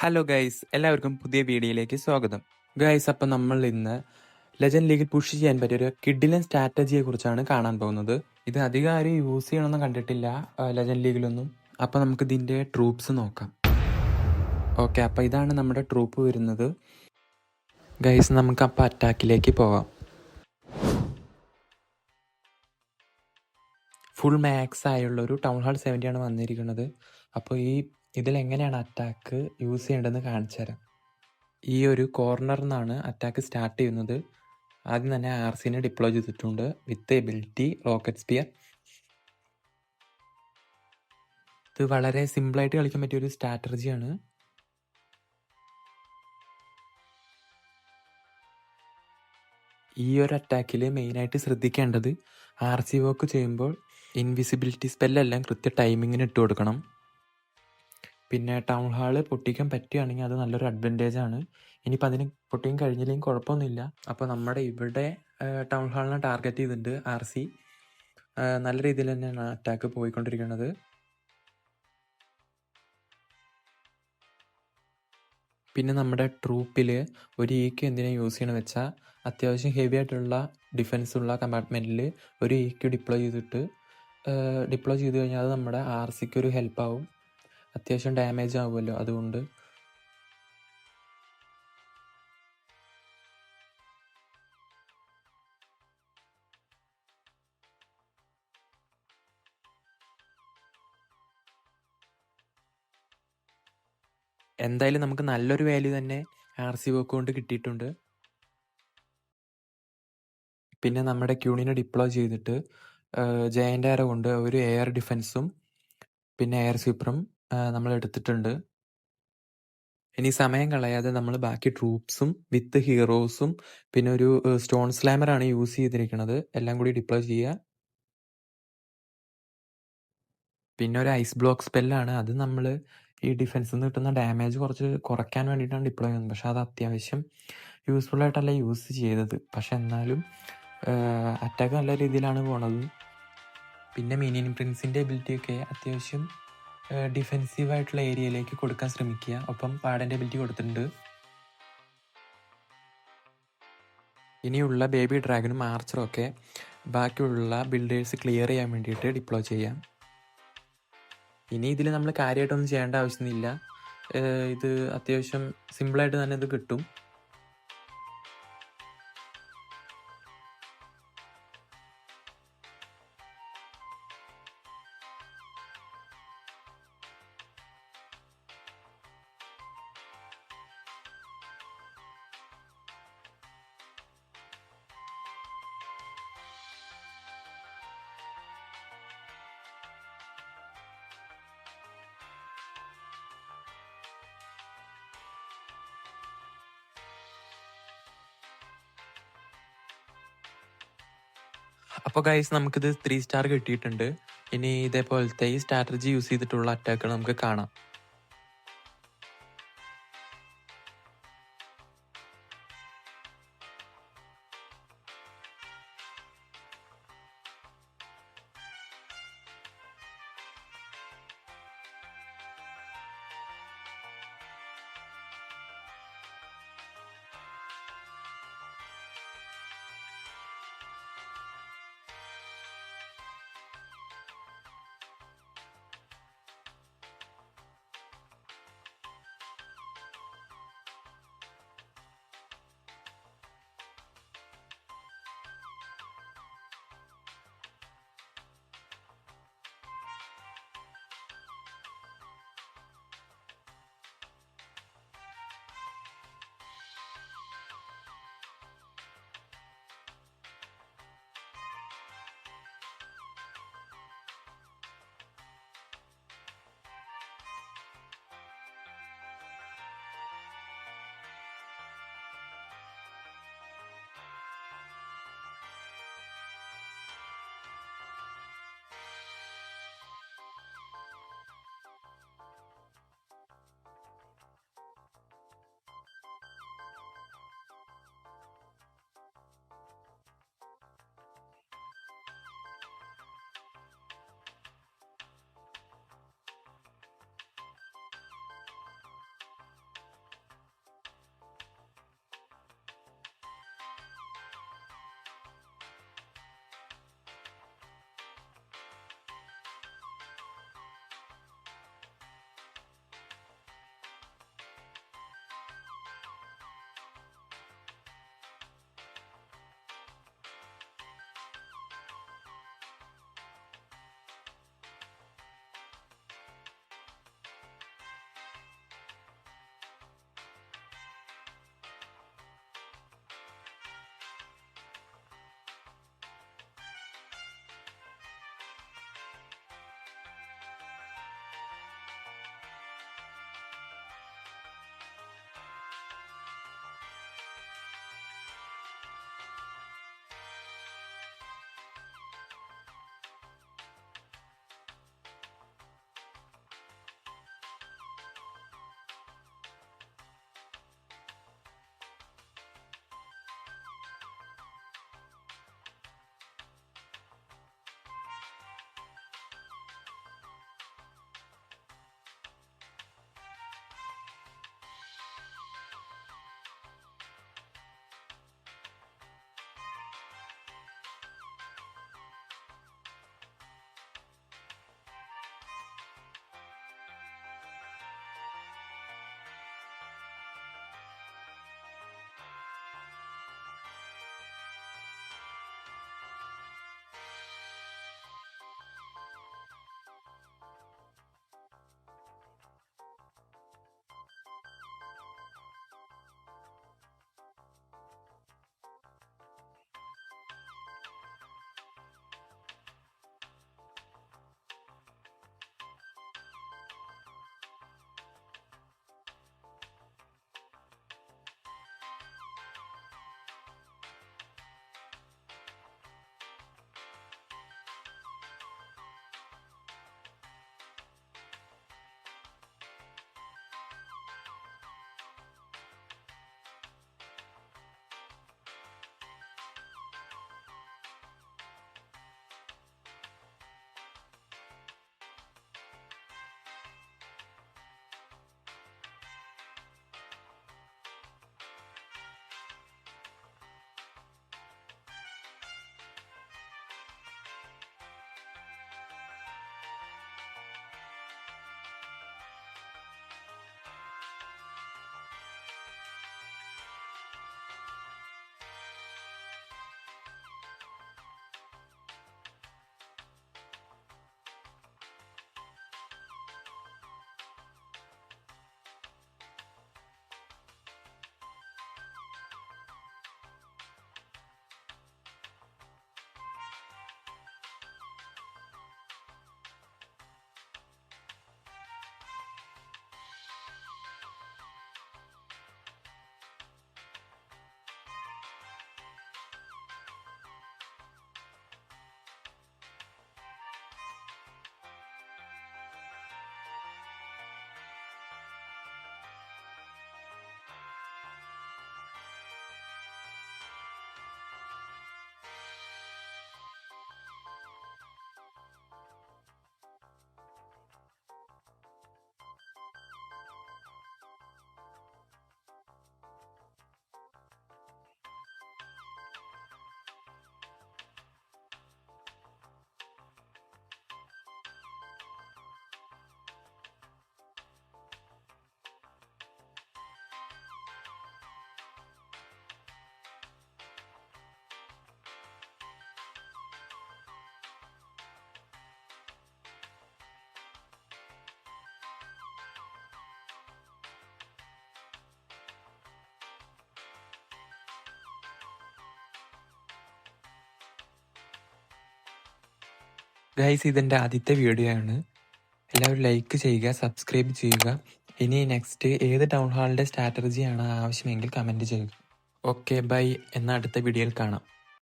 Hello guys, എല്ലാവർക്കും പുതിയ വീഡിയോയിലേക്ക് സ്വാഗതം. ഗൈസ്, അപ്പം നമ്മൾ ഇന്ന് ലെജൻഡ് ലീഗിൽ പുഷ് ചെയ്യാൻ പറ്റിയ ഒരു കിഡിലൻ സ്ട്രാറ്റജിയെ കുറിച്ചാണ് കാണാൻ പോകുന്നത്. ഇത് അധികം ആരും യൂസ് ചെയ്യണമെന്ന് കണ്ടിട്ടില്ല ലെജൻഡ് ലീഗിലൊന്നും. അപ്പം നമുക്ക് ഇതിൻ്റെ ട്രൂപ്സ് നോക്കാം. ഓക്കെ, അപ്പം ഇതാണ് നമ്മുടെ ട്രൂപ്പ് വരുന്നത്. ഗൈസ്, നമുക്ക് അപ്പം അറ്റാക്കിലേക്ക് പോകാം. ഫുൾ മാക്സ് ആയുള്ളൊരു ടൗൺ ഹാൾ 70 ആണ് വന്നിരിക്കുന്നത്. അപ്പോൾ ഇതിലെങ്ങനെയാണ് അറ്റാക്ക് യൂസ് ചെയ്യേണ്ടതെന്ന് കാണിച്ചു തരാം. ഈ ഒരു കോർണറിൽ നിന്നാണ് അറ്റാക്ക് സ്റ്റാർട്ട് ചെയ്യുന്നത്. ആദ്യം തന്നെ ആർസിനെ ഡിപ്ലോയ് ചെയ്തിട്ടുണ്ട് വിത്ത് എബിലിറ്റി റോക്കറ്റ് സ്പിയർ. ഇത് വളരെ സിമ്പിളായിട്ട് കളിക്കാൻ പറ്റിയ ഒരു സ്ട്രാറ്റജിയാണ്. ഈ ഒരു അറ്റാക്കിൽ മെയിനായിട്ട് ശ്രദ്ധിക്കേണ്ടത് RC വർക്ക് ചെയ്യുമ്പോൾ ഇൻവിസിബിലിറ്റി സ്പെല്ലെല്ലാം കൃത്യ ടൈമിങ്ങിന് ഇട്ട് കൊടുക്കണം. പിന്നെ ടൗൺ ഹാള് പൊട്ടിക്കാൻ പറ്റുകയാണെങ്കിൽ അത് നല്ലൊരു അഡ്വാൻറ്റേജ് ആണ്. ഇനിയിപ്പോൾ അതിന് പൊട്ടിക്കാൻ കഴിഞ്ഞില്ലെങ്കിൽ കുഴപ്പമൊന്നുമില്ല. അപ്പോൾ നമ്മുടെ ഇവിടെ ടൗൺ ഹാളിനെ ടാർഗറ്റ് ചെയ്തിട്ടുണ്ട് RC. നല്ല രീതിയിൽ തന്നെയാണ് അറ്റാക്ക് പോയിക്കൊണ്ടിരിക്കുന്നത്. പിന്നെ നമ്മുടെ ട്രൂപ്പിൽ ഒരു EQ എന്തിനാണ് യൂസ് ചെയ്യണമെന്ന് വെച്ചാൽ അത്യാവശ്യം ഹെവി ആയിട്ടുള്ള ഡിഫെൻസ് ഉള്ള കമ്പാർട്ട്മെൻറ്റിൽ ഒരു EQ ഡിപ്ലോയ് ചെയ്ത് കഴിഞ്ഞാൽ അത് നമ്മുടെ RCക്ക് ഒരു ഹെൽപ്പാവും. അത്യാവശ്യം ഡാമേജ് ആവുമല്ലോ, അതുകൊണ്ട്. എന്തായാലും നമുക്ക് നല്ലൊരു വാല്യൂ തന്നെ RC വർക്ക് കൊണ്ട് കിട്ടിയിട്ടുണ്ട്. പിന്നെ നമ്മുടെ ക്യൂണിനെ ഡിപ്ലോയ് ചെയ്തിട്ട് ജയൻ്റ് ആരോ കൊണ്ട് ഒരു എയർ ഡിഫെൻസും പിന്നെ എയർ സ്വീപ്പറും നമ്മൾ എടുത്തിട്ടുണ്ട്. ഇനി സമയം കളയാതെ നമ്മൾ ബാക്കി ട്രൂപ്സും വിത്ത് ഹീറോസും പിന്നെ ഒരു സ്റ്റോൺ സ്ലാമറാണ് യൂസ് ചെയ്തിരിക്കുന്നത്, എല്ലാം കൂടി ഡിപ്ലോയ് ചെയ്യുക. പിന്നെ ഒരു ഐസ് ബ്ലോക്ക് സ്പെല്ലാണ്. അത് നമ്മൾ ഈ ഡിഫെൻസിൽ നിന്ന് കിട്ടുന്ന ഡാമേജ് കുറച്ച് കുറയ്ക്കാൻ വേണ്ടിയിട്ടാണ് ഡിപ്ലോയ് ചെയ്യുന്നത്. പക്ഷെ അത് അത്യാവശ്യം യൂസ്ഫുൾ ആയിട്ടല്ല യൂസ് ചെയ്തത്. പക്ഷെ എന്നാലും അറ്റാക്ക് നല്ല രീതിയിലാണ് പോണത്. പിന്നെ മിനിയൻ പ്രിൻസിൻ്റെ എബിലിറ്റിയൊക്കെ അത്യാവശ്യം ഡിഫെൻസീവായിട്ടുള്ള ഏരിയയിലേക്ക് കൊടുക്കാൻ ശ്രമിക്കുക. ഒപ്പം പാടൻ്റെ എബിലിറ്റി കൊടുത്തിട്ടുണ്ട്. ഇനിയുള്ള ബേബി ഡ്രാഗനും ആർച്ചറും ഒക്കെ ബാക്കിയുള്ള ബിൽഡേഴ്സ് ക്ലിയർ ചെയ്യാൻ വേണ്ടിയിട്ട് ഡിപ്ലോയ് ചെയ്യാം. ഇനി ഇതിൽ നമ്മൾ കാര്യമായിട്ടൊന്നും ചെയ്യേണ്ട ആവശ്യമൊന്നുമില്ല. ഇത് അത്യാവശ്യം സിമ്പിളായിട്ട് തന്നെ ഇത് കിട്ടും. അപ്പോൾ ഗൈസ്, നമുക്കിത് 3 സ്റ്റാർ കിട്ടിയിട്ടുണ്ട്. ഇനി ഇതേപോലത്തെ ഈ സ്ട്രാറ്റജി യൂസ് ചെയ്തിട്ടുള്ള അറ്റാക്കുകൾ നമുക്ക് കാണാം. ഗൈസ്, ഇതെൻ്റെ ആദ്യത്തെ വീഡിയോ ആണ്. എല്ലാവരും ലൈക്ക് ചെയ്യുക, സബ്സ്ക്രൈബ് ചെയ്യുക. ഇനി നെക്സ്റ്റ് ഏത് ടൗൺ ഹാളിൻ്റെ സ്ട്രാറ്റജിയാണ് ആവശ്യമെങ്കിൽ കമൻറ്റ് ചെയ്യുക. ഓക്കെ ബൈ, എന്നാൽ അടുത്ത വീഡിയോയിൽ കാണാം.